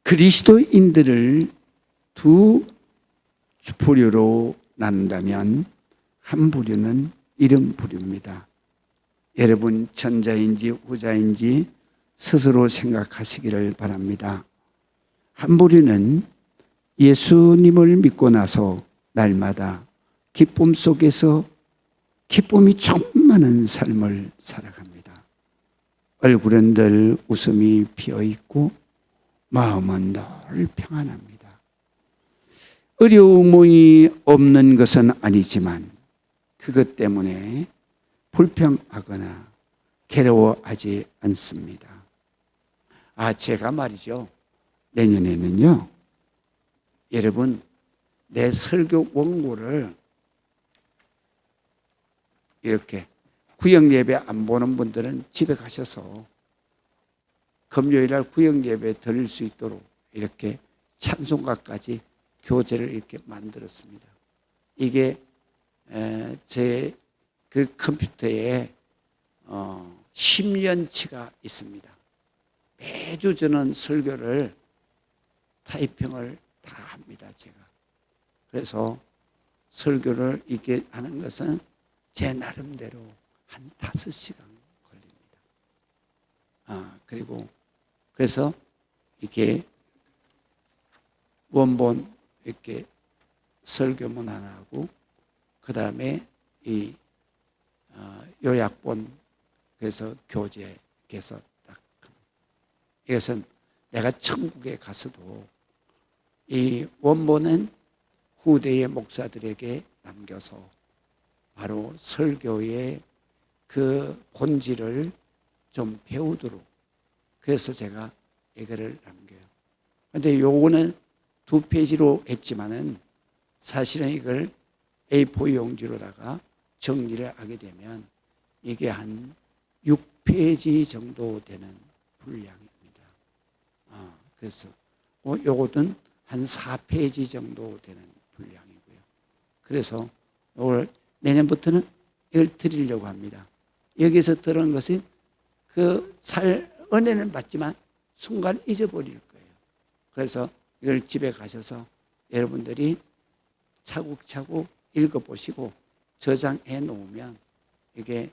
그리스도인들을 두 부류로 나눈다면 한 부류는 이런 부류입니다. 여러분 전자인지 후자인지 스스로 생각하시기를 바랍니다. 한 부류는 예수님을 믿고 나서 날마다 기쁨 속에서 기쁨이 충만한 삶을 살아갑니다. 얼굴은 늘 웃음이 피어있고 마음은 늘 평안합니다. 어려움이 없는 것은 아니지만 그것 때문에 불평하거나 괴로워하지 않습니다. 제가 말이죠. 내년에는요. 여러분 내 설교 원고를 이렇게 구역 예배 안 보는 분들은 집에 가셔서 금요일날 구역 예배 드릴 수 있도록 이렇게 찬송가까지 교재를 이렇게 만들었습니다. 이게 제 그 컴퓨터에 10년치가 있습니다. 매주 저는 설교를 타이핑을 다 합니다. 제가. 그래서 설교를 이렇게 하는 것은 제 나름대로 한 5시간 걸립니다. 그리고 그래서 이렇게 원본 이렇게 설교문 하나 하고 그 다음에 이 요약본 그래서 교재에서 딱 이것은 내가 천국에 가서도 이 원본은 후대의 목사들에게 남겨서 바로 설교의 그 본질을 좀 배우도록 그래서 제가 이거를 남겨요. 그런데 요거는 2페이지로 했지만은 사실은 이걸 A4 용지로다가 정리를 하게 되면 이게 한 6페이지 정도 되는 분량입니다. 그래서 요것은 한 4페이지 정도 되는 분량이고요. 그래서 이걸 내년부터는 이걸 드리려고 합니다. 여기서 들은 것은 은혜는 받지만 순간 잊어버릴 거예요. 그래서 이걸 집에 가셔서 여러분들이 차곡차곡 읽어보시고 저장해 놓으면 이게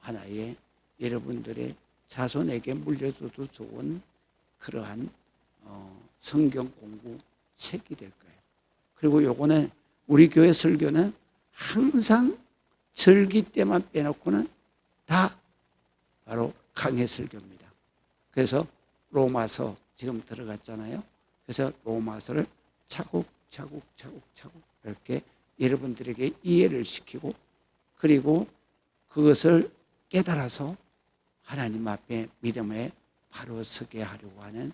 하나의 여러분들의 자손에게 물려줘도 좋은 그러한 성경 공부 책이 될 거예요. 그리고 요거는 우리 교회 설교는 항상 절기 때만 빼놓고는 다 바로 강해 설교입니다. 그래서 로마서 지금 들어갔잖아요. 그래서 로마서를 차곡차곡 이렇게 여러분들에게 이해를 시키고 그리고 그것을 깨달아서 하나님 앞에 믿음에 바로 서게 하려고 하는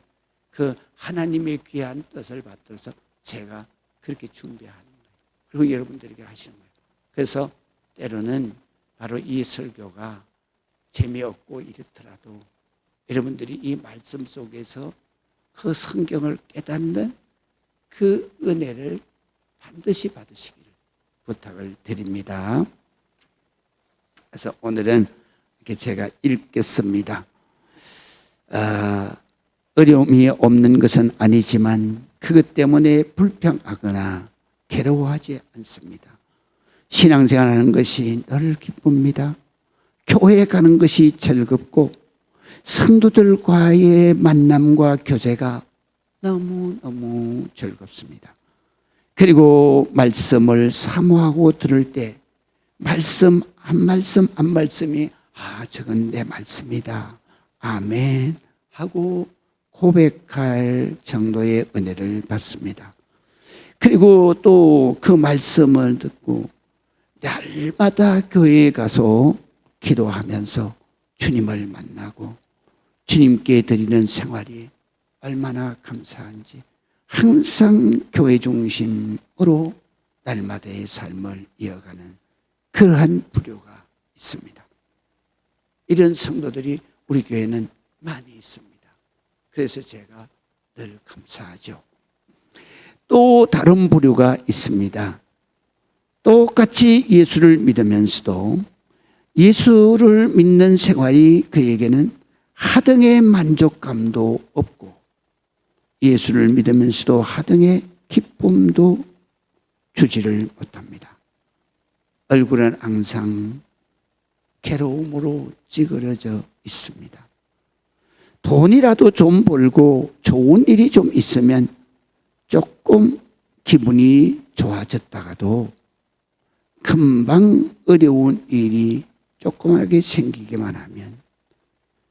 그 하나님의 귀한 뜻을 받들어서 제가 그렇게 준비하는 거예요. 그리고 여러분들에게 하시는 거예요. 그래서 때로는 바로 이 설교가 재미없고 이렇더라도 여러분들이 이 말씀 속에서 그 성경을 깨닫는 그 은혜를 반드시 받으시기를 부탁을 드립니다. 그래서 오늘은 이렇게 제가 읽겠습니다. 어려움이 없는 것은 아니지만 그것 때문에 불평하거나 괴로워하지 않습니다. 신앙생활하는 것이 늘 기쁩니다. 교회 가는 것이 즐겁고 성도들과의 만남과 교제가 너무너무 즐겁습니다. 그리고 말씀을 사모하고 들을 때 말씀 한 말씀이 저건 내 말씀이다. 아멘 하고 고백할 정도의 은혜를 받습니다. 그리고 또 그 말씀을 듣고 날마다 교회에 가서 기도하면서 주님을 만나고 주님께 드리는 생활이 얼마나 감사한지 항상 교회 중심으로 날마다의 삶을 이어가는 그러한 부류가 있습니다. 이런 성도들이 우리 교회는 많이 있습니다. 그래서 제가 늘 감사하죠. 또 다른 부류가 있습니다. 똑같이 예수를 믿으면서도 예수를 믿는 생활이 그에게는 하등의 만족감도 없고 예수를 믿으면서도 하등의 기쁨도 주지를 못합니다. 얼굴은 항상 괴로움으로 찌그러져 있습니다. 돈이라도 좀 벌고 좋은 일이 좀 있으면 조금 기분이 좋아졌다가도 금방 어려운 일이 조그맣게 생기기만 하면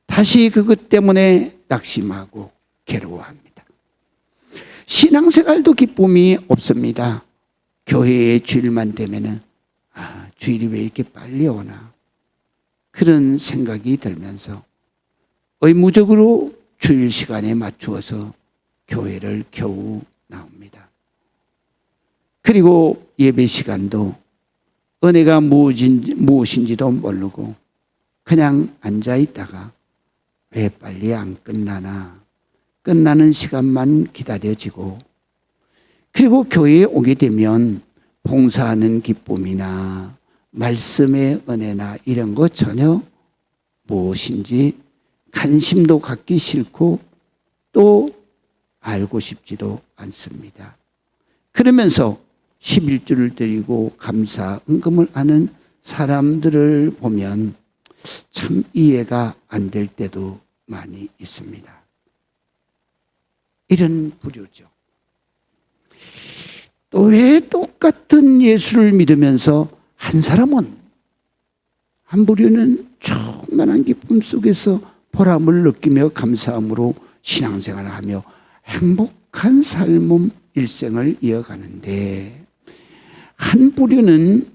다시 그것 때문에 낙심하고 괴로워합니다. 신앙생활도 기쁨이 없습니다. 교회에 주일만 되면은 주일이 왜 이렇게 빨리 오나 그런 생각이 들면서 의무적으로 주일 시간에 맞추어서 교회를 겨우 나옵니다. 그리고 예배 시간도 은혜가 무엇인지도 모르고 그냥 앉아 있다가 왜 빨리 안 끝나나 끝나는 시간만 기다려지고, 그리고 교회에 오게 되면 봉사하는 기쁨이나 말씀의 은혜나 이런 거 전혀 무엇인지 관심도 갖기 싫고 또 알고 싶지도 않습니다. 그러면서 11조를 드리고 감사 헌금을 하는 사람들을 보면 참 이해가 안 될 때도 많이 있습니다. 이런 부류죠. 또 왜 똑같은 예수를 믿으면서 한 사람은, 한 부류는 충만한 기쁨 속에서 보람을 느끼며 감사함으로 신앙생활을 하며 행복한 삶 일생을 이어가는데, 한 부류는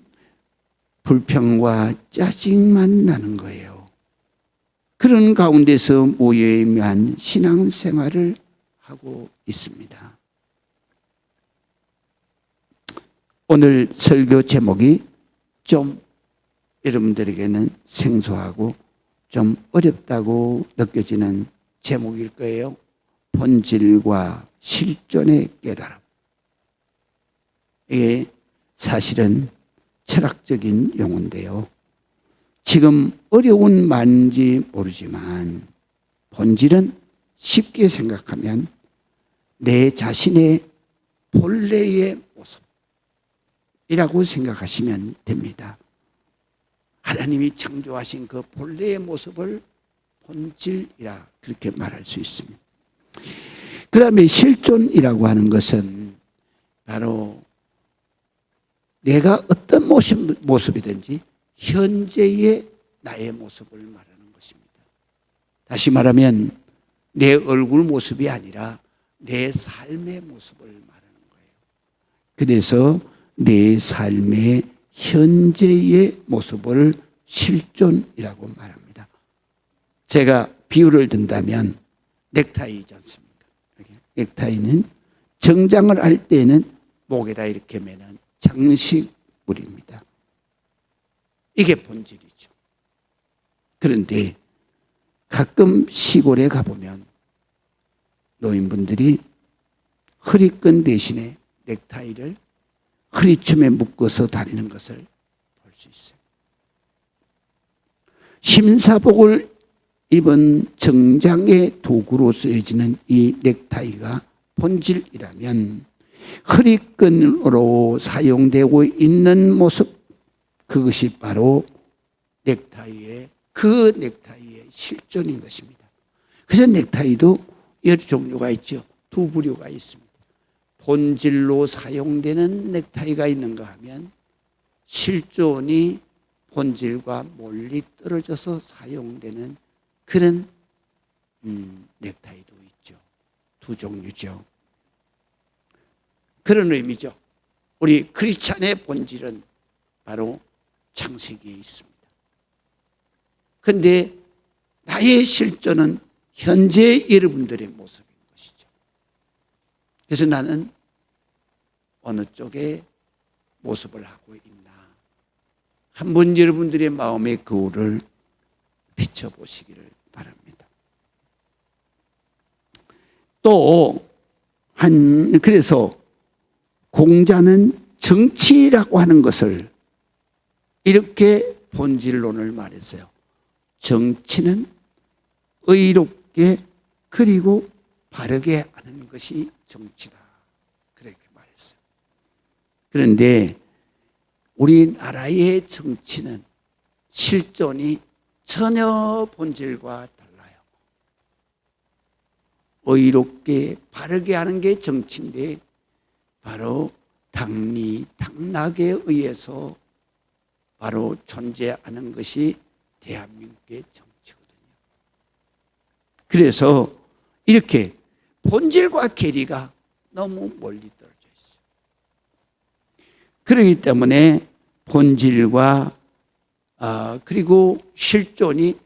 불평과 짜증만 나는 거예요. 그런 가운데서 모여있는 신앙생활을 하고 있습니다. 오늘 설교 제목이 좀 여러분들에게는 생소하고 좀 어렵다고 느껴지는 제목일 거예요. 본질과 실존의 깨달음. 이게 사실은 철학적인 용어인데요. 지금 어려운 말인지 모르지만 본질은 쉽게 생각하면 내 자신의 본래의 모습이라고 생각하시면 됩니다. 하나님이 창조하신 그 본래의 모습을 본질이라 그렇게 말할 수 있습니다. 그 다음에 실존이라고 하는 것은 바로 내가 어떤 모습이든지 현재의 나의 모습을 말하는 것입니다. 다시 말하면 내 얼굴 모습이 아니라 내 삶의 모습을 말하는 거예요. 그래서 내 삶의 현재의 모습을 실존이라고 말합니다. 제가 비유를 든다면 넥타이이지 않습니까? 넥타이는 정장을 할 때는 목에다 이렇게 매는 장식물입니다. 이게 본질이죠. 그런데 가끔 시골에 가보면 노인분들이 허리끈 대신에 넥타이를 허리춤에 묶어서 다니는 것을 볼 수 있어요. 심사복을 입은 정장의 도구로 쓰여지는 이 넥타이가 본질이라면 허리끈으로 사용되고 있는 모습, 그것이 바로 그 넥타이의 실존인 것입니다. 그래서 넥타이도 여러 종류가 있죠. 두 부류가 있습니다. 본질로 사용되는 넥타이가 있는가 하면 실존이 본질과 멀리 떨어져서 사용되는 그런 넥타이도 있죠. 두 종류죠. 그런 의미죠. 우리 크리스찬의 본질은 바로 창세기에 있습니다. 그런데 나의 실존은 현재 여러분들의 모습인 것이죠. 그래서 나는 어느 쪽에 모습을 하고 있나, 한번 여러분들의 마음의 거울을 비춰보시기를 바랍니다. 그래서 공자는 정치라고 하는 것을 이렇게 본질론을 말했어요. 정치는 의롭게 그리고 바르게 하는 것이 정치다. 그렇게 말했어요. 그런데 우리나라의 정치는 실존이 전혀 본질과 달라요. 의롭게 바르게 하는 게 정치인데 바로 당리, 당락에 의해서 바로 존재하는 것이 대한민국의 정치거든요. 그래서 이렇게 본질과 계리가 너무 멀리 떨어져 있어요. 그렇기 때문에 본질과 그리고 실존이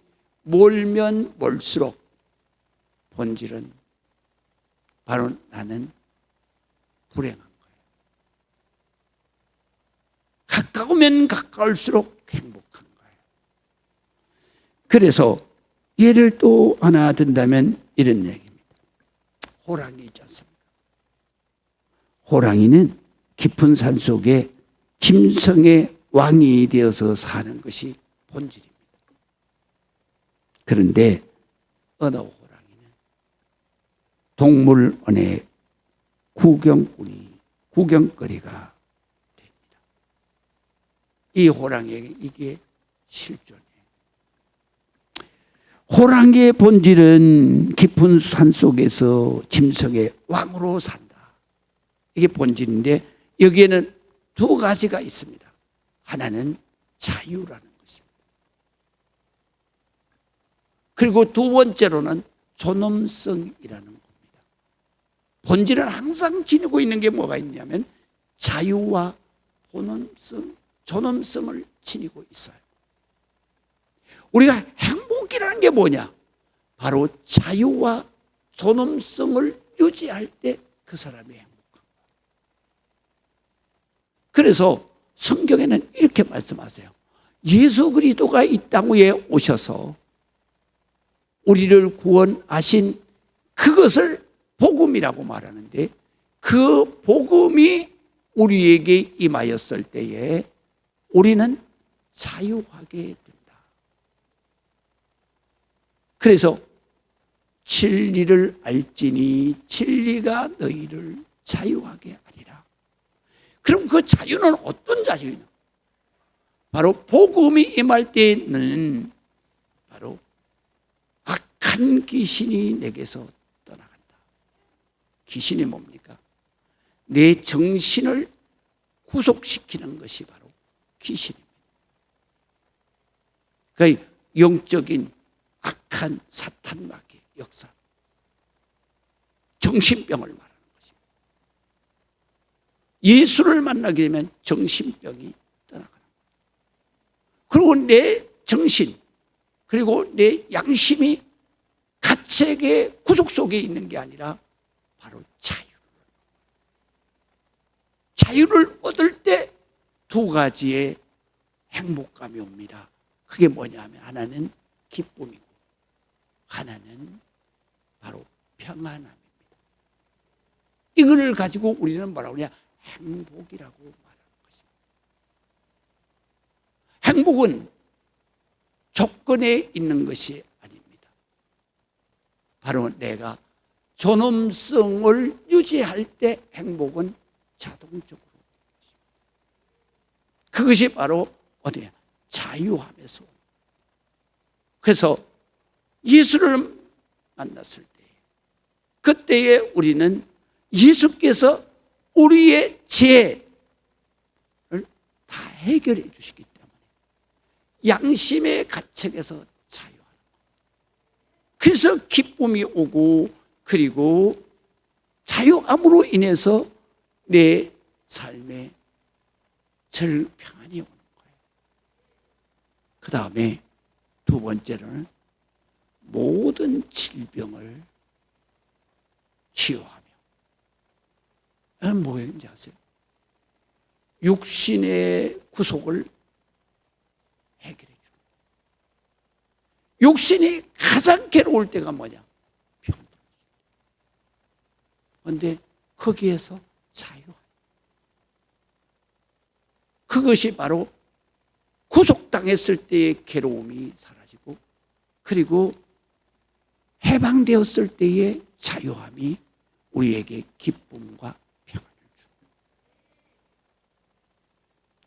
멀면 멀수록 본질은 바로 나는 불행한 거예요. 가까우면 가까울수록 행복한 거예요. 그래서 예를 또 하나 든다면 이런 얘기입니다. 호랑이 있지 않습니까? 호랑이는 깊은 산 속에 짐승의 왕이 되어서 사는 것이 본질입니다. 그런데 어느 호랑이는 동물원의 구경거리가 됩니다. 이 호랑이에게 이게 실존이에요. 호랑이의 본질은 깊은 산 속에서 짐승의 왕으로 산다. 이게 본질인데 여기에는 두 가지가 있습니다. 하나는 자유라는 것입니다. 그리고 두 번째로는 존엄성이라는 겁니다. 본질은 항상 지니고 있는 게 뭐가 있냐면 자유와 존엄성을 지니고 있어요. 우리가 행복이라는 게 뭐냐? 바로 자유와 존엄성을 유지할 때 그 사람이 행복한 거예요. 그래서 성경에는 이렇게 말씀하세요. 예수 그리스도가 이 땅 위에 오셔서 우리를 구원하신 그것을 복음이라고 말하는데 그 복음이 우리에게 임하였을 때에 우리는 자유하게 된다. 그래서 진리를 알지니 진리가 너희를 자유하게 하리라. 그럼 그 자유는 어떤 자유냐? 바로 복음이 임할 때는 바로 악한 귀신이 내게서 떠나간다. 귀신이 뭡니까? 내 정신을 구속시키는 것이 바로 귀신입니다. 그러니까 영적인 악한 사탄 마귀의 역사, 정신병을 말하는 것입니다. 예수를 만나게 되면 정신병이 떠나가는 거예요. 그리고 내 정신 그리고 내 양심이 가책의 구속 속에 있는 게 아니라 바로 자유를 얻을 때 두 가지의 행복감이 옵니다. 그게 뭐냐면 하나는 기쁨이고 하나는 바로 평안함입니다. 이거를 가지고 우리는 뭐라고 하냐? 행복이라고 말하는 것입니다. 행복은 조건에 있는 것이 아닙니다. 바로 내가 존엄성을 유지할 때 행복은 자동적으로 그것이 바로 어디야? 자유함에서. 그래서 예수를 만났을 때 그때에 우리는 예수께서 우리의 죄를 다 해결해 주시기 때문에 양심의 가책에서 자유하는 거예요. 그래서 기쁨이 오고 그리고 자유함으로 인해서 내 삶에 평안이 오는 거예요. 그 다음에 두 번째로는 모든 질병을 치유하며 뭐였는지 아세요? 육신의 구속을 해결해 주는 거예요. 육신이 가장 괴로울 때가 뭐냐? 병. 그런데 거기에서 자유하는 그것이 바로 구속당했을 때의 괴로움이 사라지고 그리고 해방되었을 때의 자유함이 우리에게 기쁨과 평안을 줍니다.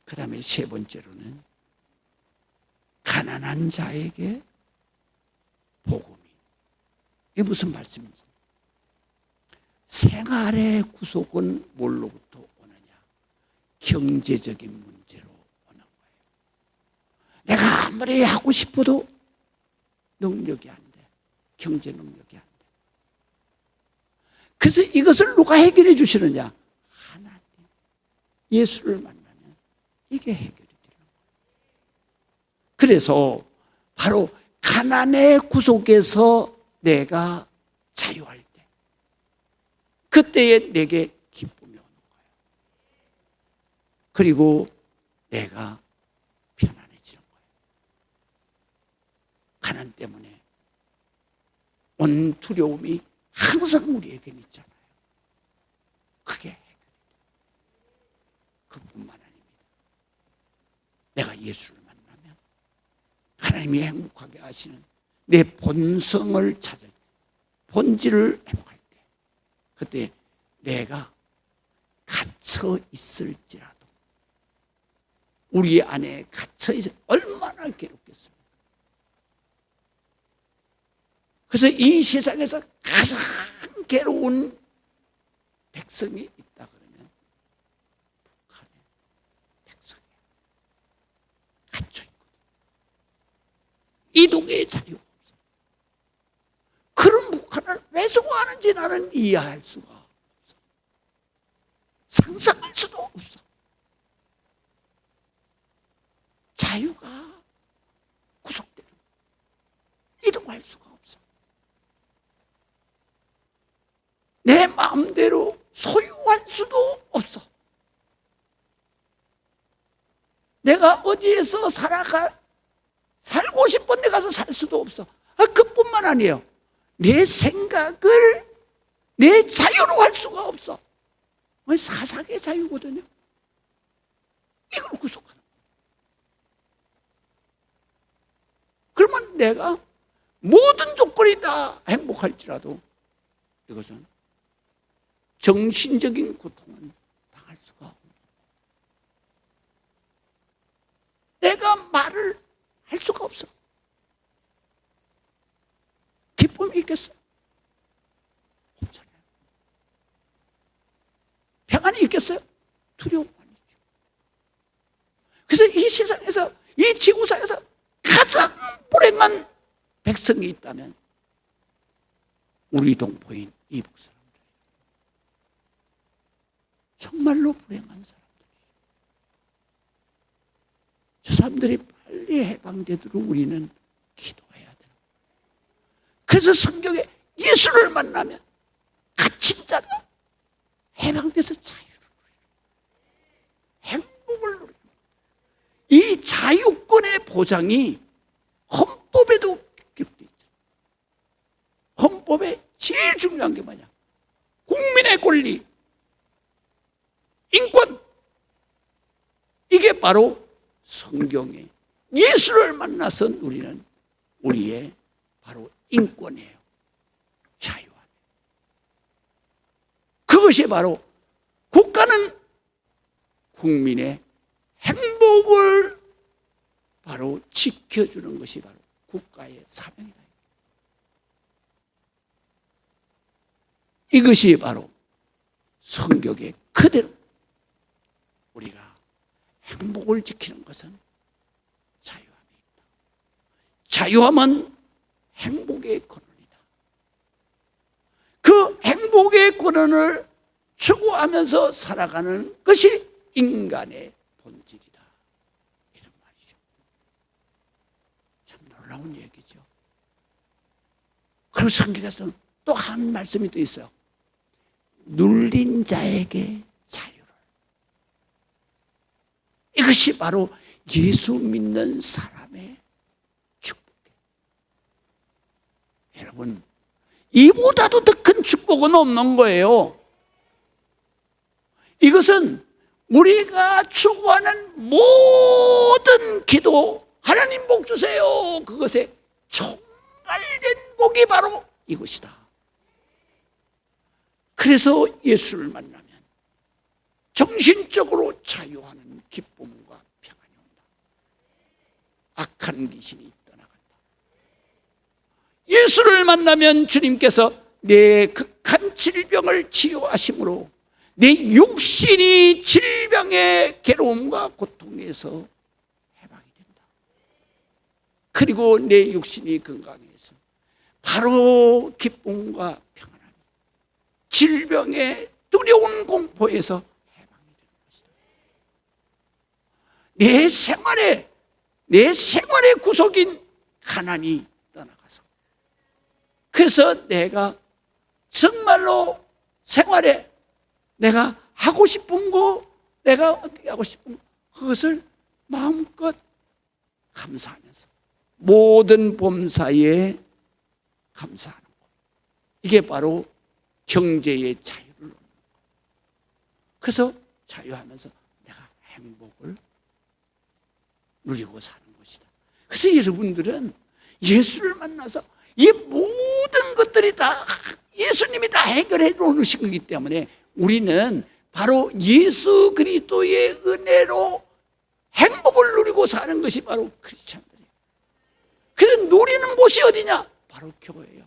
그 다음에 세 번째로는 가난한 자에게 복음이. 이게 무슨 말씀인지. 생활의 구속은 뭘로부터 오느냐? 경제적인 문제로 오는 거예요. 내가 아무리 하고 싶어도 능력이 안 돼. 경제 능력이 안 돼. 그래서 이것을 누가 해결해 주시느냐? 하나님. 예수를 만나면 이게 해결이 되는 거예요. 그래서 바로 가난의 구속에서 내가 자유할 때, 그때에 내게 기쁨이 오는 거예요. 그리고 내가 편안해지는 거예요. 가난 때문에 온 두려움이 항상 우리에겐 있잖아요. 그게 해결이 돼요. 그뿐만 아닙니다. 내가 예수를 만나면 하나님이 행복하게 하시는 내 본성을 찾을 때, 본질을 회복할 때, 그때 내가 갇혀 있을지라도 우리 안에 갇혀 있어 얼마나 괴롭겠습니까? 그래서 이 세상에서 가장 괴로운 백성이 있다 그러면 북한의 백성이에요. 갇혀 있거든. 이동의 자유가 없어. 그런 북한을 왜 좋아하는지 나는 이해할 수가 없어. 상상할 수도 없어. 자유가 구속되는, 이동할 수가 없어. 내 마음대로 소유할 수도 없어. 내가 어디에서 살고 싶은 데 가서 살 수도 없어. 그뿐만 아니에요. 내 생각을 내 자유로 할 수가 없어. 사상의 자유거든요. 이걸 구속하는 거예요. 그러면 내가 모든 조건이 다 행복할지라도 이것은 정신적인 고통은 당할 수가 없는 거예요. 내가 말을 할 수가 없어. 기쁨이 있겠어요? 없잖아요. 평안이 있겠어요? 두려움만 있죠. 그래서 이 세상에서, 이 지구상에서 가장 불행한 백성이 있다면 우리 동포인 이북 사람들. 정말로 불행한 사람들이죠. 저 사람들이 빨리 해방되도록 우리는 기도해야 돼요. 그래서 성경에 예수를 만나면 갇힌 자가 해방돼서 자유를 누리고 행복을 누리고, 이 자유권의 보장이 헌법에도 기록되어 있죠. 헌법에 제일 중요한 게 뭐냐? 국민의 권리, 인권. 이게 바로 성경에 예수를 만나서 누리는 우리의 바로 인권이에요. 자유함. 그것이 바로 국가는 국민의 행복을 바로 지켜주는 것이 바로 국가의 사명이다. 이것이 바로 성경의 그대로 우리가 행복을 지키는 것은 자유함이 있다. 자유함은 행복의 근원이다. 그 행복의 근원을 추구하면서 살아가는 것이 인간의 본질이다. 이런 말이죠. 참 놀라운 얘기죠. 그리고 성경에서는 또 한 말씀이 또 있어요. 눌린 자에게 자유를. 이것이 바로 예수 믿는 사람의 축복이에요. 여러분, 이보다도 더 큰 축복은 없는 거예요. 이것은 우리가 추구하는 모든 기도, 하나님 복 주세요, 그것에 총괄된 복이 바로 이것이다. 그래서 예수를 만나면 정신적으로 자유하는 기쁨과 평안이 온다. 악한 귀신이 떠나간다. 예수를 만나면 주님께서 내 극한 질병을 치유하심으로 내 육신이 질병의 괴로움과 고통에서 해방이 된다. 그리고 내 육신이 건강해서 바로 기쁨과 평안함이 질병의 두려운 공포에서 해방이 되는 것이다. 내 생활의 구속인 가난이 떠나가서, 그래서 내가 정말로 생활에 내가 하고 싶은 거, 내가 어떻게 하고 싶은 거, 그것을 마음껏 감사하면서 모든 범사에 감사하는 것, 이게 바로 경제의 자유를 얻는 것. 그래서 자유하면서 내가 행복을 누리고 사는 것이다. 그래서 여러분들은 예수를 만나서 이 모든 것들이 다 예수님이 다 해결해 놓으신 거기 때문에 우리는 바로 예수 그리스도의 은혜로 행복을 누리고 사는 것이 바로 크리스찬들이에요. 그래서 누리는 곳이 어디냐? 바로 교회예요.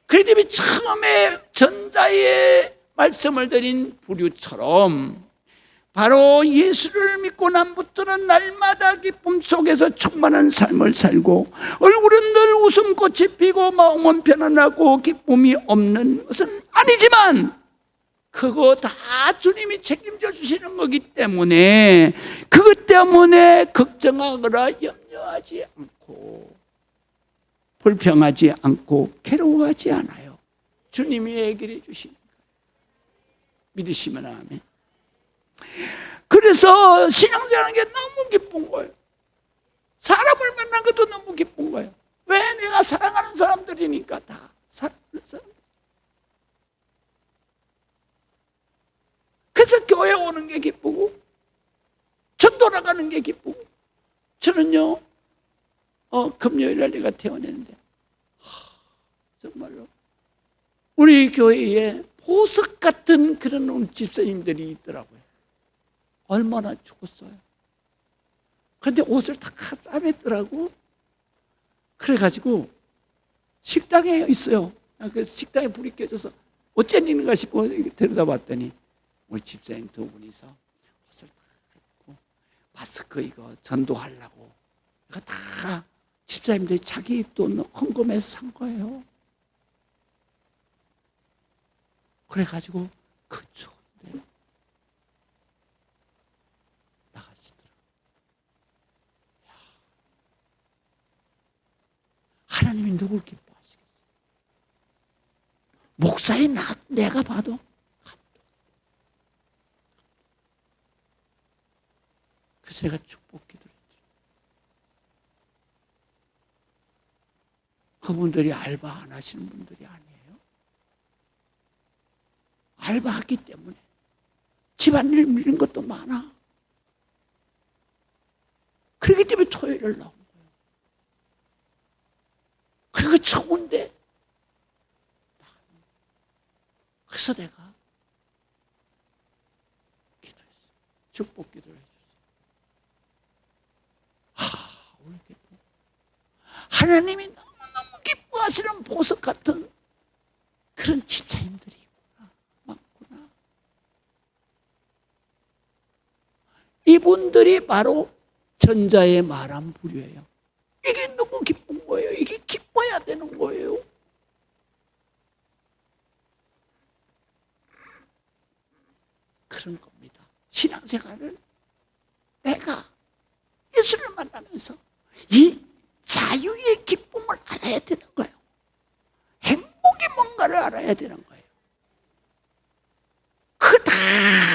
그렇기 때문에 처음에 전자의 말씀을 드린 부류처럼 바로 예수를 믿고 남부터는 날마다 기쁨 속에서 충만한 삶을 살고 얼굴은 늘 웃음꽃이 피고 마음은 편안하고 기쁨이 없는 것은 아니지만 그거 다 주님이 책임져 주시는 거기 때문에 그것 때문에 걱정하거나 염려하지 않고 불평하지 않고 괴로워하지 않아요. 주님이 해결해 주시니까. 믿으시면 아멘. 그래서 신앙생활하는 게 너무 기쁜 거예요. 사람을 만난 것도 너무 기쁜 거예요. 왜? 내가 사랑하는 사람들이니까. 다 사랑하는 사람들. 그래서 교회 오는 게 기쁘고 전도 나가는 게 기쁘고. 저는요 금요일날 내가 태어났는데 정말로 우리 교회에 보석 같은 그런 집사님들이 있더라고요. 얼마나 좋았어요. 그런데 옷을 다 싸맸더라고. 그래가지고 식당에 있어요. 그래서 식당에 불이 켜져서 어쩐 일인가 싶어 들여다봤더니 우리 집사님 두 분이서 옷을 다 입고 마스크 이거 전도하려고 이거 다 집사님들이 자기 돈 헌금해서 산 거예요. 그래가지고 그 좋은데 나가시더라고요. 하나님이 누굴 기뻐하시겠어요? 목사인 내가 봐도 그래서 제가 축복 기도를 했죠. 그분들이 알바 안 하시는 분들이 아니에요. 알바하기 때문에 집안일 밀린 것도 많아. 그렇기 때문에 토요일을 나온 거예요. 그리고 좋은데 그래서 내가 기도했어요. 축복 기도를 해줬어요. 우리 기도. 하나님이 너무너무 기뻐하시는 보석 같은 그런 집사님들이 많구나. 이분들이 바로 전자의 말한 부류예요. 이게 너무 기쁜 거예요. 이게 기뻐야 되는 거예요. 그런 겁니다. 신앙생활을 내가 예수를 만나면서 이 자유의 기쁨을 알아야 되는 거예요. 행복이 뭔가를 알아야 되는 거예요. 그 다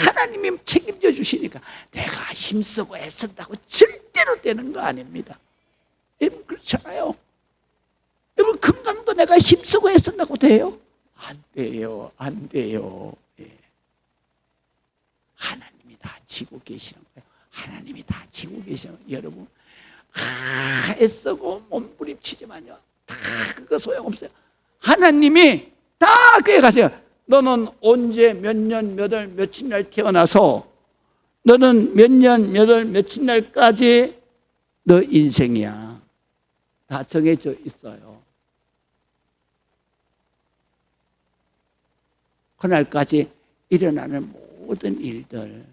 하나님이 책임져 주시니까 내가 힘쓰고 애쓴다고 절대로 되는 거 아닙니다. 여러분 그렇잖아요. 여러분 건강도 내가 힘쓰고 애쓴다고 돼요? 안 돼요. 안 돼요. 예. 하나님이 다 지고 계시는 거예요. 하나님이 다 지고 계시는 거예요. 여러분 애쓰고 몸부림치지만요 다 그거 소용없어요. 하나님이 다 그에 가세요. 너는 언제 몇 년, 몇 월, 며칠 날 태어나서 너는 몇 년, 몇 월, 며칠 날까지 너 인생이야. 다 정해져 있어요. 그날까지 일어나는 모든 일들,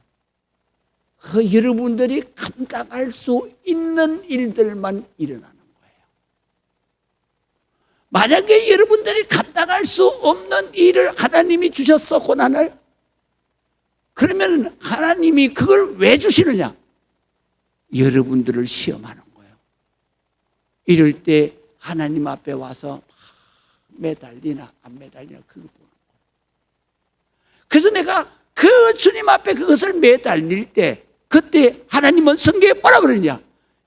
그 여러분들이 감당할 수 있는 일들만 일어나는 거예요. 만약에 여러분들이 감당할 수 없는 일을 하나님이 주셨어, 고난을. 그러면 하나님이 그걸 왜 주시느냐? 여러분들을 시험하는 거예요. 이럴 때 하나님 앞에 와서 매달리나 안 매달리나 그걸 보는 거예요. 그래서 내가 그 주님 앞에 그것을 매달릴 때, 그때 하나님은 성경에 뭐라 그러냐?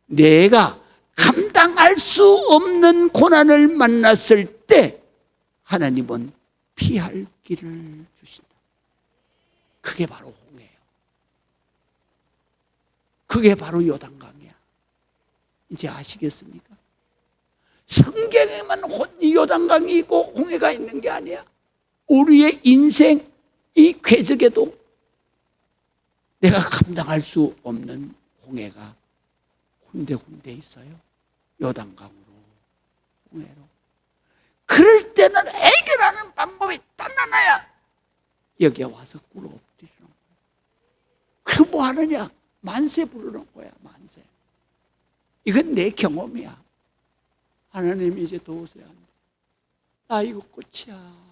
내가 감당할 수 없는 고난을 만났을 때 하나님은 피할 길을 주신다. 그게 바로 홍해예요. 그게 바로 요단강이야. 이제 아시겠습니까? 성경에만 요단강이 있고 홍해가 있는 게 아니야. 우리의 인생 이 궤적에도 내가 감당할 수 없는 홍해가 군데군데 있어요. 요단강으로, 홍해로. 그럴 때는 해결하는 방법이 단 하나야. 여기에 와서 꿇어 엎드리는 거야. 그리고 뭐 하느냐? 만세 부르는 거야, 만세. 이건 내 경험이야. 하나님 이제 도우세요. 나 이거 끝이야.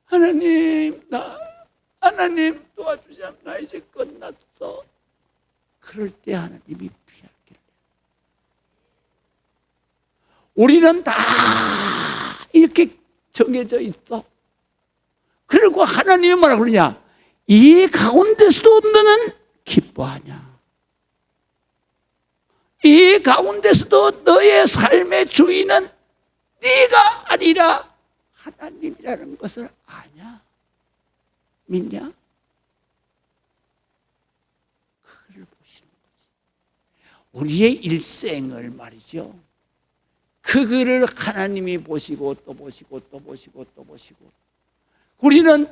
하나님 도와주자. 나 이제 끝났어. 그럴 때 하나님이 피할게. 우리는 다 이렇게 정해져 있어. 그리고 하나님이 뭐라 그러냐? 이 가운데서도 너는 기뻐하냐? 이 가운데서도 너의 삶의 주인은 네가 아니라 하나님이라는 것을 아냐? 믿냐? 그걸 보시는 거지. 우리의 일생을 말이죠. 그거를 하나님이 보시고 또 보시고 또 보시고 또 보시고, 우리는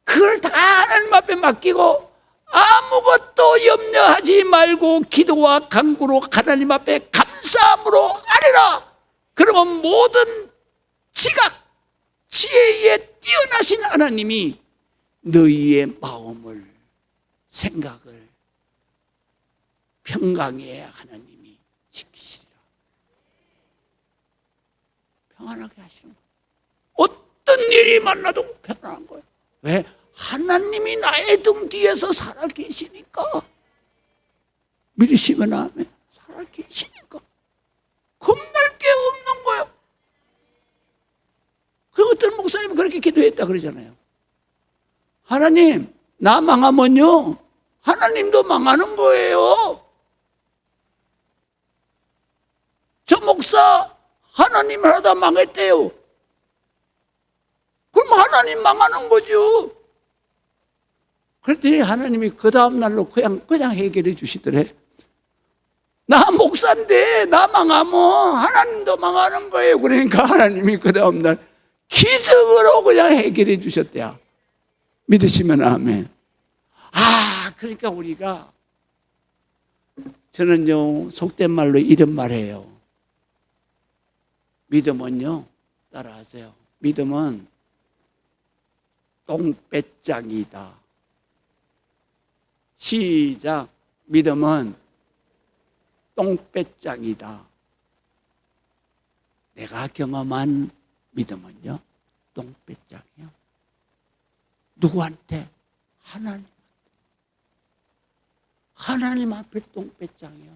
그걸 다 하나님 앞에 맡기고 아무것도 염려하지 말고 기도와 간구로 하나님 앞에 감사함으로 아뢰라. 그러면 모든 지각, 지혜에 뛰어나신 하나님이 너희의 마음을, 생각을 평강에 하나님이 지키시리라. 평안하게 하시는 거예요. 어떤 일이 만나도 평안한 거예요. 왜? 하나님이 나의 등 뒤에서 살아 계시니까. 믿으시면 아멘. 살아 계시니까 겁날 게 없는 거예요. 그 어떤 목사님이 그렇게 기도했다 그러잖아요. 하나님, 나 망하면요, 하나님도 망하는 거예요. 저 목사 하나님 하다 망했대요. 그럼 하나님 망하는 거죠. 그랬더니 하나님이 그 다음 날로 그냥 해결해 주시더래. 나 목사인데 나 망하면 하나님도 망하는 거예요. 그러니까 하나님이 그 다음 날 기적으로 그냥 해결해 주셨대요. 믿으시면 아멘. 그러니까 우리가, 저는요 속된 말로 이런 말 해요. 믿음은요, 따라하세요. 믿음은 똥배짱이다. 시작. 믿음은 똥배짱이다. 내가 경험한 믿음은요, 똥배짱이야. 누구한테? 하나님 앞에 똥배짱이야.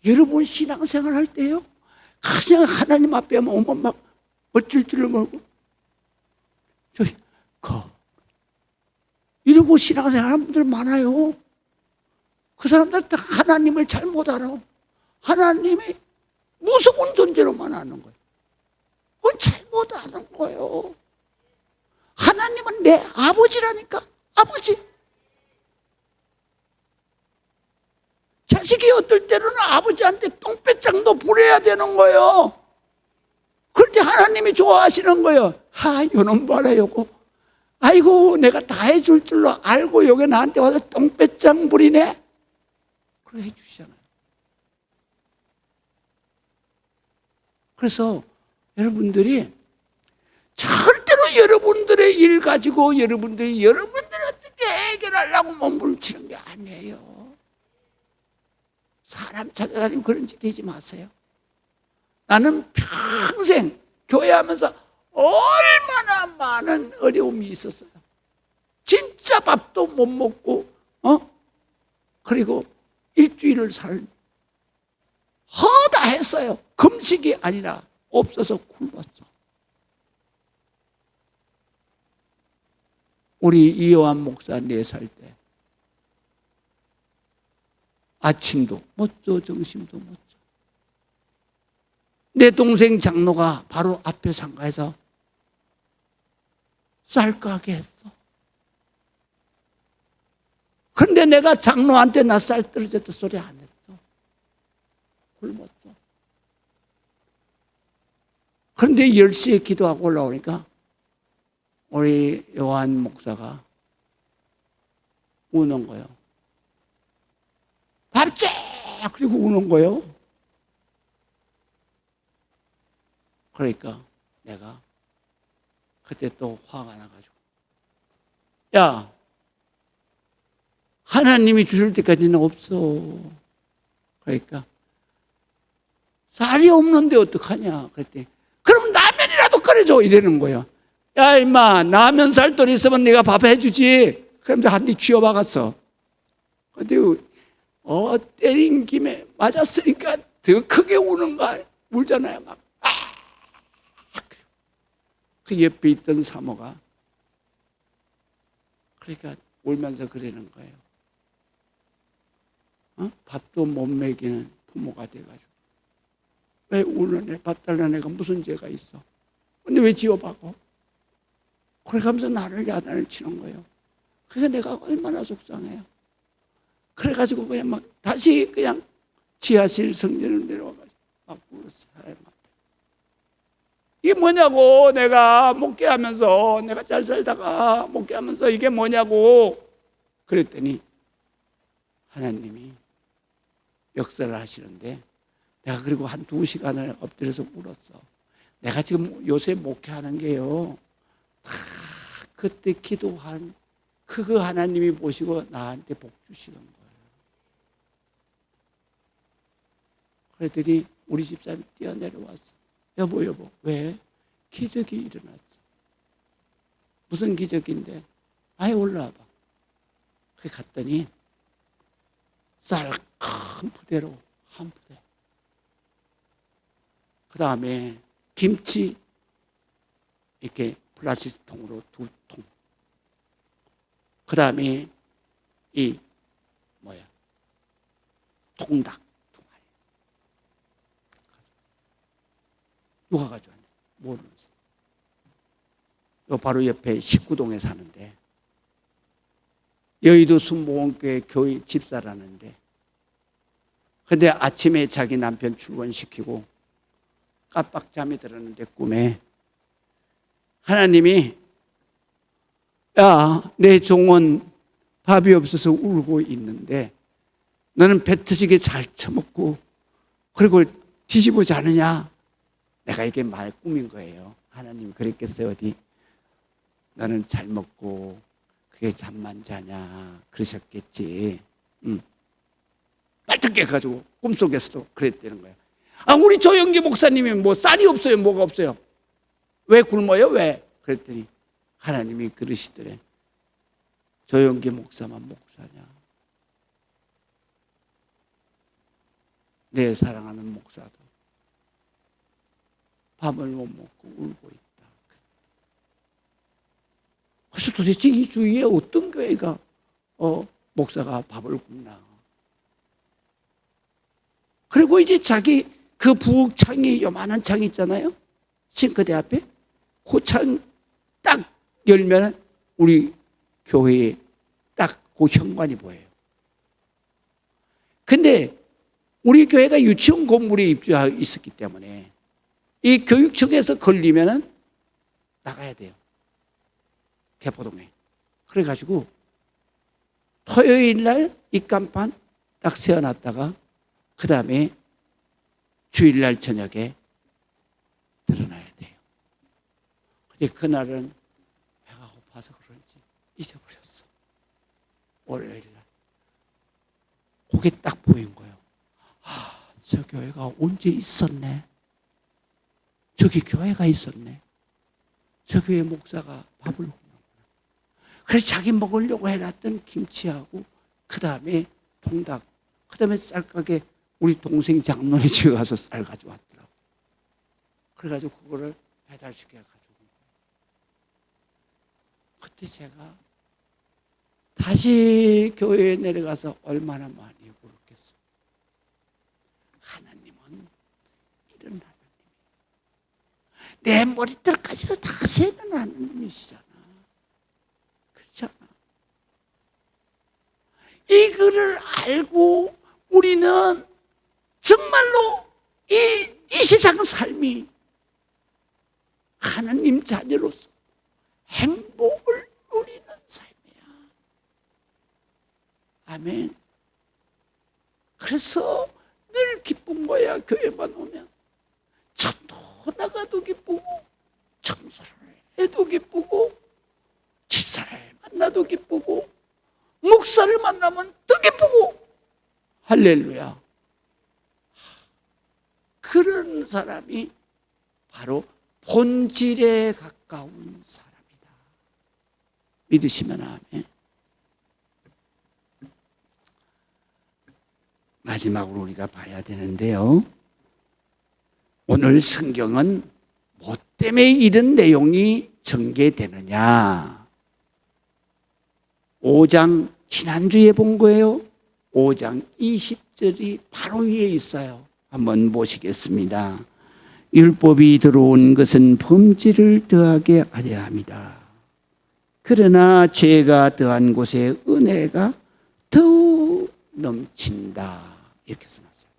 여러분 신앙생활 할 때요, 그냥 하나님 앞에 오면 막 어쩔 줄을 모르고 이러고 신앙생활 하는 분들 많아요. 그 사람들 다 하나님을 잘 못 알아. 하나님이 무서운 존재로만 아는 거예요. 그건 잘못 아는 거예요. 하나님은 내 아버지라니까. 아버지. 자식이 어떨 때는 아버지한테 똥배짱도 부려야 되는 거예요. 그런데 하나님이 좋아하시는 거예요. 요놈 봐라 요거. 아이고 내가 다 해줄 줄로 알고 여기 나한테 와서 똥배짱 부리네. 그렇게 해주시잖아요. 그래서 여러분들이 절대로 여러분들의 일 가지고 여러분들이 어떻게 해결하려고 몸부림치는 게 아니에요. 사람 찾아다니면 그런 짓 하지 마세요. 나는 평생 교회하면서 얼마나 많은 어려움이 있었어요. 진짜 밥도 못 먹고 그리고 일주일을 허다 했어요. 금식이 아니라 없어서 굶었어. 우리 이요한 목사 4살 때 아침도 못 줘, 점심도 못 줘. 내 동생 장로가 바로 앞에 상가에서 쌀 가게 했어. 그런데 내가 장로한테 나 쌀 떨어졌다 소리 안 했어. 굶었어. 그런데 10시에 기도하고 올라오니까 우리 요한 목사가 우는 거예요. 밥째! 그리고 우는 거예요. 그러니까 내가 그때 또 화가 나가지고, 야, 하나님이 주실 때까지는 없어. 그러니까 쌀이 없는데 어떡하냐 그랬더니, 그럼 라면이라도 끓여줘 이러는 거예요. 야 임마, 라면 쌀돈 있으면 내가 밥 해주지. 그런데 한 대 쥐어박았어. 근데 때린 김에 맞았으니까 더 크게 우는 거 울잖아요. 막 그 옆에 있던 사모가 그러니까 울면서 그러는 거예요. 밥도 못 먹이는 부모가 돼가지고 왜 우는 애, 밥 달라는 애가 무슨 죄가 있어? 근데 왜 지어박어? 그렇게 하면서 나를 야단을 치는 거예요. 그래서 내가 얼마나 속상해요. 그래가지고 그냥 막 다시 그냥 지하실 성전을 내려와가지고 막 울었어요. 이게 뭐냐고, 내가 목회하면서, 내가 잘 살다가 목회하면서 이게 뭐냐고 그랬더니 하나님이 역사를 하시는데, 내가 그리고 한 2시간을 엎드려서 울었어. 내가 지금 요새 목회하는 게요, 다 그때 기도한 그거 하나님이 보시고 나한테 복 주시는 거예요. 그랬더니 우리 집사람이 뛰어내려왔어. 여보, 왜? 기적이 일어났어. 무슨 기적인데? 아예 올라와봐. 그래 갔더니 쌀 큰 부대로 한 부대. 그 다음에 김치 이렇게 플라스틱 통으로 2통. 그 다음에 통닭 2마리. 누가 가져왔냐? 모르는 사람. 바로 옆에 19동에 사는데, 여의도 순복음교회 교회 집사라는데, 근데 아침에 자기 남편 출근시키고 깜빡 잠이 들었는데 꿈에 하나님이, 야, 내 종은 밥이 없어서 울고 있는데 너는 배 터지게 잘 처먹고 그리고 뒤집어 자느냐? 내가 이게 말 꿈인 거예요. 하나님 그랬겠어요 어디? 너는 잘 먹고 그게 잠만 자냐 그러셨겠지. 빨리 깨가지고 꿈속에서도 그랬다는 거예요. 우리 조영기 목사님이 뭐 쌀이 없어요? 뭐가 없어요? 왜 굶어요? 왜? 그랬더니 하나님이 그러시더래. 조영기 목사만 목사냐? 내 사랑하는 목사도 밥을 못 먹고 울고 있다. 그래서 도대체 이 주위에 어떤 교회가 목사가 밥을 굶나? 그리고 이제 자기 그 부엌창이 요만한 창 있잖아요. 싱크대 앞에 그 창 딱 열면 우리 교회에 딱 그 현관이 보여요. 근데 우리 교회가 유치원 건물에 입주하고 있었기 때문에 이 교육청에서 걸리면은 나가야 돼요. 개포동에. 그래가지고 토요일 날 입간판 딱 세워놨다가 그 다음에 주일날 저녁에 드러나야 돼요. 근데 그날은 배가 고파서 그런지 잊어버렸어. 월요일 날. 그게 딱 보인 거예요. 아, 저 교회가 언제 있었네. 저기 교회가 있었네. 저 교회 목사가 밥을 먹는구나. 그래서 자기 먹으려고 해놨던 김치하고 그 다음에 통닭, 그 다음에 쌀가게 우리 동생 장로네 집에 가서 쌀 가져왔더라고. 그래가지고 그거를 배달시켜 가져온 거예요. 그때 제가 다시 교회에 내려가서 얼마나 많이 울었겠어. 하나님은 이런 하나님이에요. 내 머리털까지도 다 세는 하나님이시잖아. 그렇잖아. 이거를 알고 우리는 정말로 이 세상 삶이 하나님 자녀로서 행복을 누리는 삶이야. 아멘. 그래서 늘 기쁜 거야. 교회만 오면 전도 나가도 기쁘고 청소를 해도 기쁘고 집사를 만나도 기쁘고 목사를 만나면 더 기쁘고. 할렐루야. 그런 사람이 바로 본질에 가까운 사람이다. 믿으시면 아멘. 마지막으로 우리가 봐야 되는데요. 오늘 성경은 뭐 때문에 이런 내용이 전개되느냐. 5장 지난주에 본 거예요. 5장 20절이 바로 위에 있어요. 한번 보시겠습니다. 율법이 들어온 것은 범죄를 더하게 하려 함이다. 그러나 죄가 더한 곳에 은혜가 더욱 넘친다. 이렇게 써놨어요.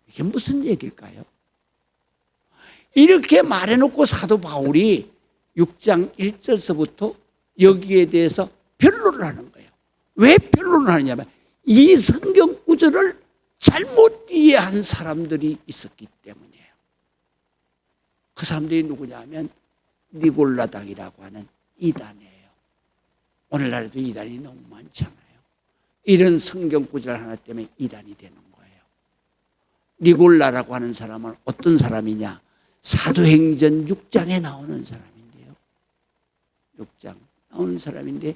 이게 무슨 얘기일까요? 이렇게 말해놓고 사도 바울이 6장 1절서부터 여기에 대해서 변론을 하는 거예요. 왜 변론을 하느냐면 이 성경 구절을 잘못 이해한 사람들이 있었기 때문이에요. 그 사람들이 누구냐면 니골라당이라고 하는 이단이에요. 오늘날에도 이단이 너무 많잖아요. 이런 성경 구절 하나 때문에 이단이 되는 거예요. 니골라라고 하는 사람은 어떤 사람이냐? 사도행전 6장에 나오는 사람인데요. 6장 나오는 사람인데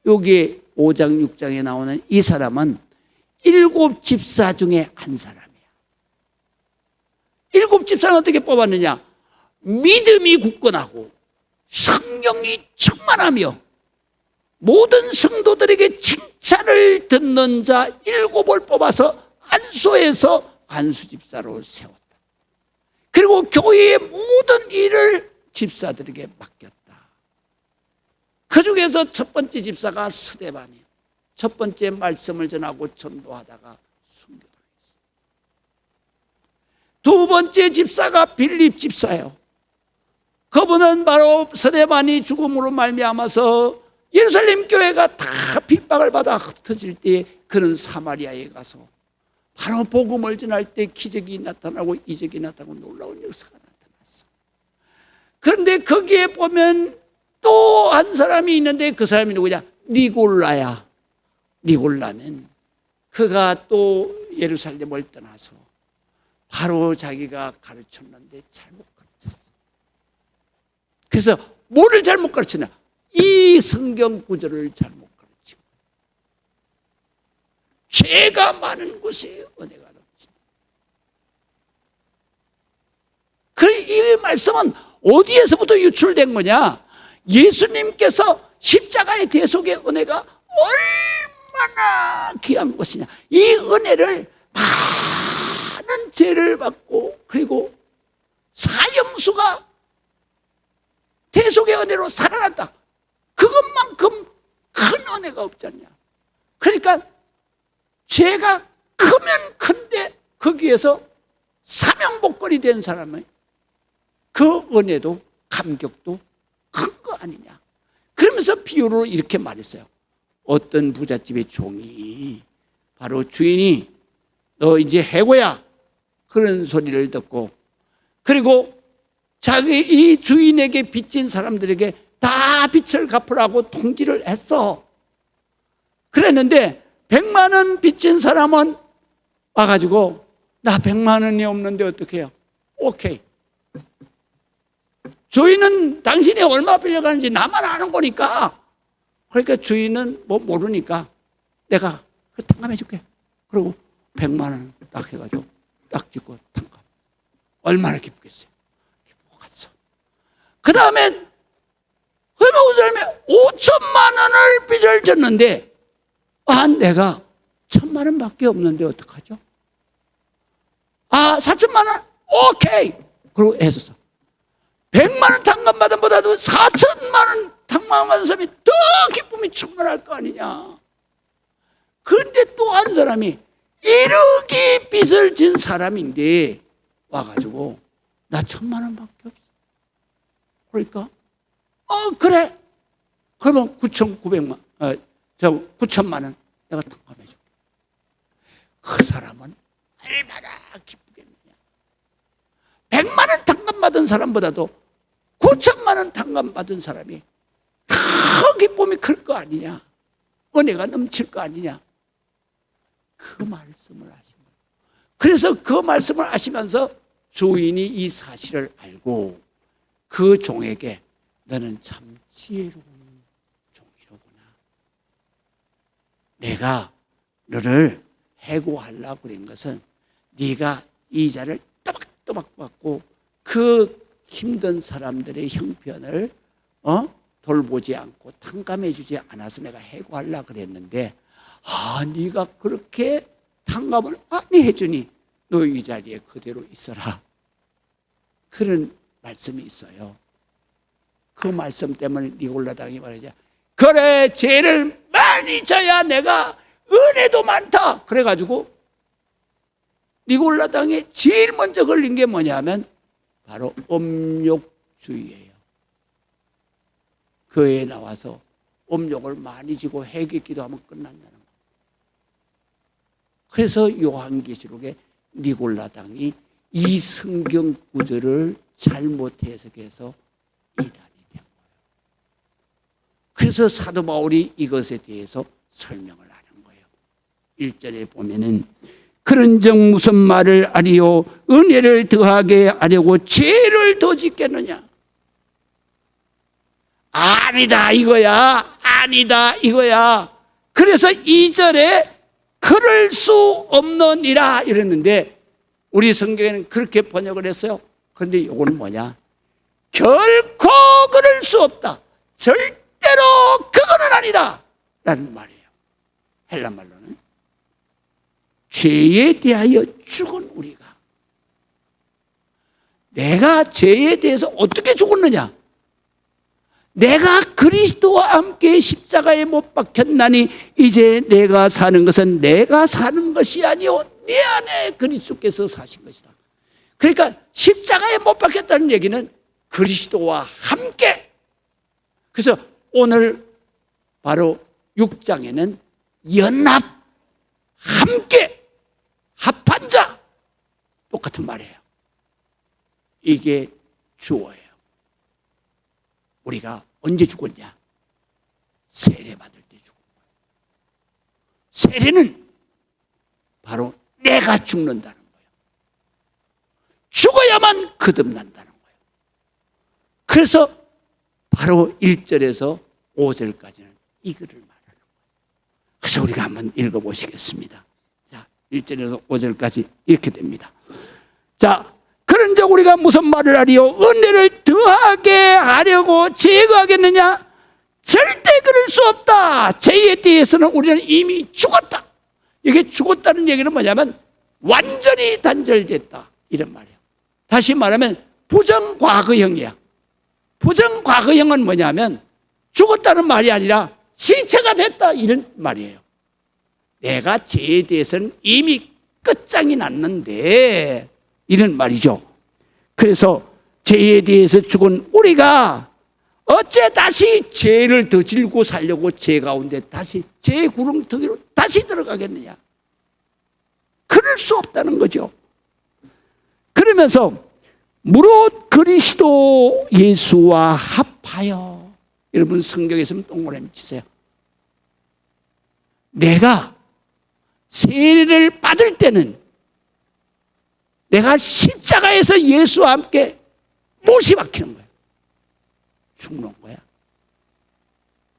여기에 5장 6장에 나오는 이 사람은 7 집사 중에 한 사람이야. 7 집사는 어떻게 뽑았느냐? 믿음이 굳건하고 성경이 충만하며 모든 성도들에게 칭찬을 듣는 자 7을 뽑아서 안소에서 안수 집사로 세웠다. 그리고 교회의 모든 일을 집사들에게 맡겼다. 그 중에서 첫 번째 집사가 스데반이에요. 첫 번째 말씀을 전하고 전도하다가 순교당했어요. 두 번째 집사가 빌립 집사예요. 그분은 바로 스데반이 죽음으로 말미암아서 예루살렘 교회가 다 핍박을 받아 흩어질 때 그는 사마리아에 가서 바로 복음을 전할 때 기적이 나타나고 이적이 나타나고 놀라운 역사가 나타났어. 그런데 거기에 보면 또 한 사람이 있는데 그 사람이 누구냐? 니골라야. 니골라는 그가 또 예루살렘을 떠나서 바로 자기가 가르쳤는데 잘못 가르쳤어. 그래서 뭐를 잘못 가르치냐? 이 성경 구절을 잘못 가르치고 죄가 많은 곳에 은혜가 넘친다. 이 말씀은 어디에서부터 유출된 거냐? 예수님께서 십자가의 대속의 은혜가 얼마나 귀한 것이냐. 이 은혜를 많은 죄를 받고 그리고 사형수가 대속의 은혜로 살아났다. 그것만큼 큰 은혜가 없지 않냐. 그러니까 죄가 크면 큰데 거기에서 사명복권이 된 사람은 그 은혜도 감격도 큰 거 아니냐. 그러면서 비유로 이렇게 말했어요. 어떤 부잣집의 종이 바로 주인이 너 이제 해고야 그런 소리를 듣고, 그리고 자기 이 주인에게 빚진 사람들에게 다 빚을 갚으라고 통지를 했어. 그랬는데 100만 원 빚진 사람은 와가지고 나 100만 원이 없는데 어떻게 해요? 오케이. 주인은 당신이 얼마 빌려가는지 나만 아는 거니까. 그러니까 주인은 뭐 모르니까 내가 탕감해 줄게. 그리고 100만 원 딱 해가지고 딱 찍고 탕감. 얼마나 기쁘겠어요. 기쁘고 갔어. 그 다음에 그러면 그 사람이 5천만 원을 빚을 졌는데 내가 1,000만 원밖에 없는데 어떡하죠? 4천만 원? 오케이. 그리고 했었어. 100만 원 탕감받은 보다도 4천만 원 탕감받은 사람이 더 기쁨이 충만할 거 아니냐. 그런데 또 한 사람이 이렇게 빚을 진 사람인데 와가지고 나 1,000만 원밖에 없어. 그러니까 그래. 그러면 9,900만 9천만 원 내가 탕감해 줄게. 그 사람은 얼마나 기쁘겠느냐. 100만 원 탕감받은 사람보다도 9천만 원 탕감받은 사람이 더 기쁨이 클 거 아니냐. 은혜가 넘칠 거 아니냐. 그 말씀을 하신 거예요. 그래서 그 말씀을 하시면서 주인이 이 사실을 알고 그 종에게 너는 참 지혜로운 종이로구나. 내가 너를 해고하려고 그런 것은 네가 이자를 또박또박 받고 그 힘든 사람들의 형편을 돌보지 않고 탕감해 주지 않아서 내가 해고하려고 그랬는데 네가 그렇게 탕감을 많이 해주니 너 이 자리에 그대로 있어라. 그런 말씀이 있어요. 그 말씀 때문에 니골라당이 말하자. 그래, 죄를 많이 져야 내가 은혜도 많다. 그래가지고 니골라당에 제일 먼저 걸린 게 뭐냐면 바로 음욕주의예요. 교회에 나와서 음욕을 많이 지고 회개기도 하면 끝난다는 거예요. 그래서 요한계시록에 니골라당이 이 성경 구절을 잘못 해석해서 이단이 된 거예요. 그래서 사도 바울이 이것에 대해서 설명을 하는 거예요. 1절에 보면은 그런즉 무슨 말을 하리요 은혜를 더하게 하려고 죄를 더 짓겠느냐. 아니다 이거야. 아니다 이거야. 그래서 2절에 그럴 수 없느니라 이랬는데 우리 성경에는 그렇게 번역을 했어요. 그런데 이거는 뭐냐? 결코 그럴 수 없다. 절대로 그거는 아니다 라는 말이에요. 헬라 말로는 죄에 대하여 죽은 우리가, 내가 죄에 대해서 어떻게 죽었느냐? 내가 그리스도와 함께 십자가에 못 박혔나니 이제 내가 사는 것은 내가 사는 것이 아니오 내 안에 그리스도께서 사신 것이다. 그러니까 십자가에 못 박혔다는 얘기는 그리스도와 함께. 그래서 오늘 바로 6장에는 연합, 함께, 합한 자, 똑같은 말이에요. 이게 주어예요. 우리가 언제 죽었냐? 세례 받을 때 죽은 거예요. 세례는 바로 내가 죽는다는 거예요. 죽어야만 거듭난다는 거예요. 그래서 바로 1절에서 5절까지는 이거를 말하는 거예요. 그래서 우리가 한번 읽어보시겠습니다. 자, 1절에서 5절까지 이렇게 됩니다. 자, 그런즉 우리가 무슨 말을 하리요? 은혜를 더하게 하려고 제거하겠느냐? 절대 그럴 수 없다. 죄에 대해서는 우리는 이미 죽었다. 이게 죽었다는 얘기는 뭐냐면 완전히 단절됐다 이런 말이에요. 다시 말하면 부정과거형이야. 부정과거형은 뭐냐면 죽었다는 말이 아니라 시체가 됐다 이런 말이에요. 내가 죄에 대해서는 이미 끝장이 났는데 이런 말이죠. 그래서 죄에 대해서 죽은 우리가 어째 다시 죄를 더 질고 살려고 죄 가운데 다시 죄의 구렁텅이로 다시 들어가겠느냐. 그럴 수 없다는 거죠. 그러면서 무릇 그리스도 예수와 합하여, 여러분 성경에 있으면 동그라미 치세요. 내가 세례를 받을 때는 내가 십자가에서 예수와 함께 못이 박히는 거예요. 죽는 거야.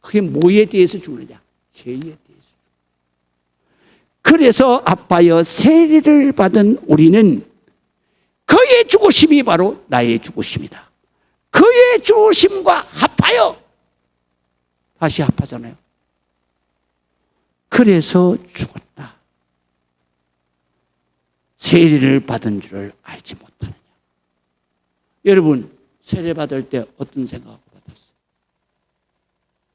그게 뭐에 대해서 죽느냐? 죄에 대해서. 그래서 합하여 세례를 받은 우리는 그의 죽으심이 바로 나의 죽으심이다. 그의 죽으심과 합하여, 다시 합하잖아요. 그래서 죽었다. 세례를 받은 줄을 알지 못하느냐. 여러분, 세례 받을 때 어떤 생각하고 받았어요?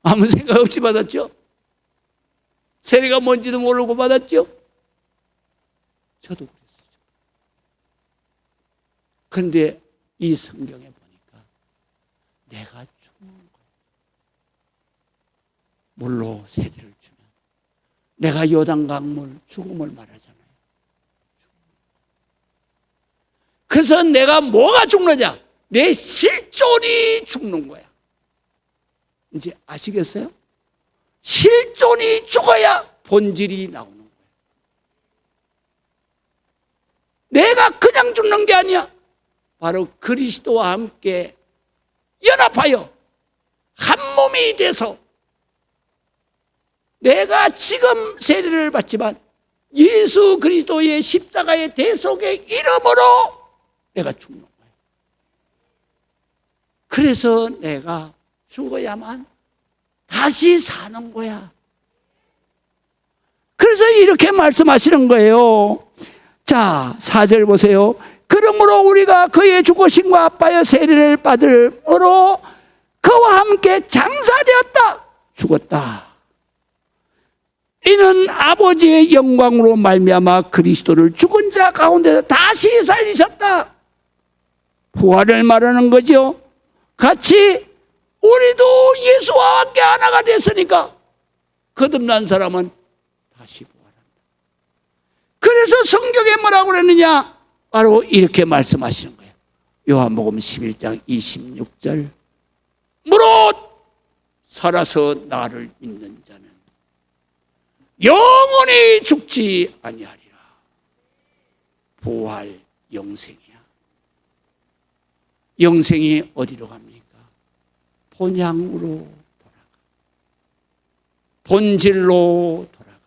아무 생각 없이 받았죠? 세례가 뭔지도 모르고 받았죠? 저도 그랬어요. 그런데 이 성경에 보니까 내가 죽는 거예요. 물로 세례를 주면 내가 요단강물 죽음을 말하잖아요. 그래서 내가 뭐가 죽느냐? 내 실존이 죽는 거야. 이제 아시겠어요? 실존이 죽어야 본질이 나오는 거야. 내가 그냥 죽는 게 아니야. 바로 그리스도와 함께 연합하여 한 몸이 돼서 내가 지금 세례를 받지만 예수 그리스도의 십자가의 대속의 이름으로 내가 죽는 거예요. 그래서 내가 죽어야만 다시 사는 거야. 그래서 이렇게 말씀하시는 거예요. 자, 4절 보세요. 그러므로 우리가 그의 죽으심과 합하여 세례를 받음으로 그와 함께 장사되었다. 죽었다. 이는 아버지의 영광으로 말미암아 그리스도를 죽은 자 가운데서 다시 살리셨다. 부활을 말하는 거죠. 같이 우리도 예수와 함께 하나가 됐으니까 거듭난 사람은 다시 부활한다. 그래서 성경에 뭐라고 그랬느냐? 바로 이렇게 말씀하시는 거예요. 요한복음 11장 26절. 무릇 살아서 나를 믿는 자는 영원히 죽지 아니하리라. 부활 영생이야. 영생이 어디로 갑니까? 본향으로 돌아가. 본질로 돌아가.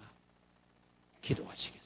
기도하시겠습니다.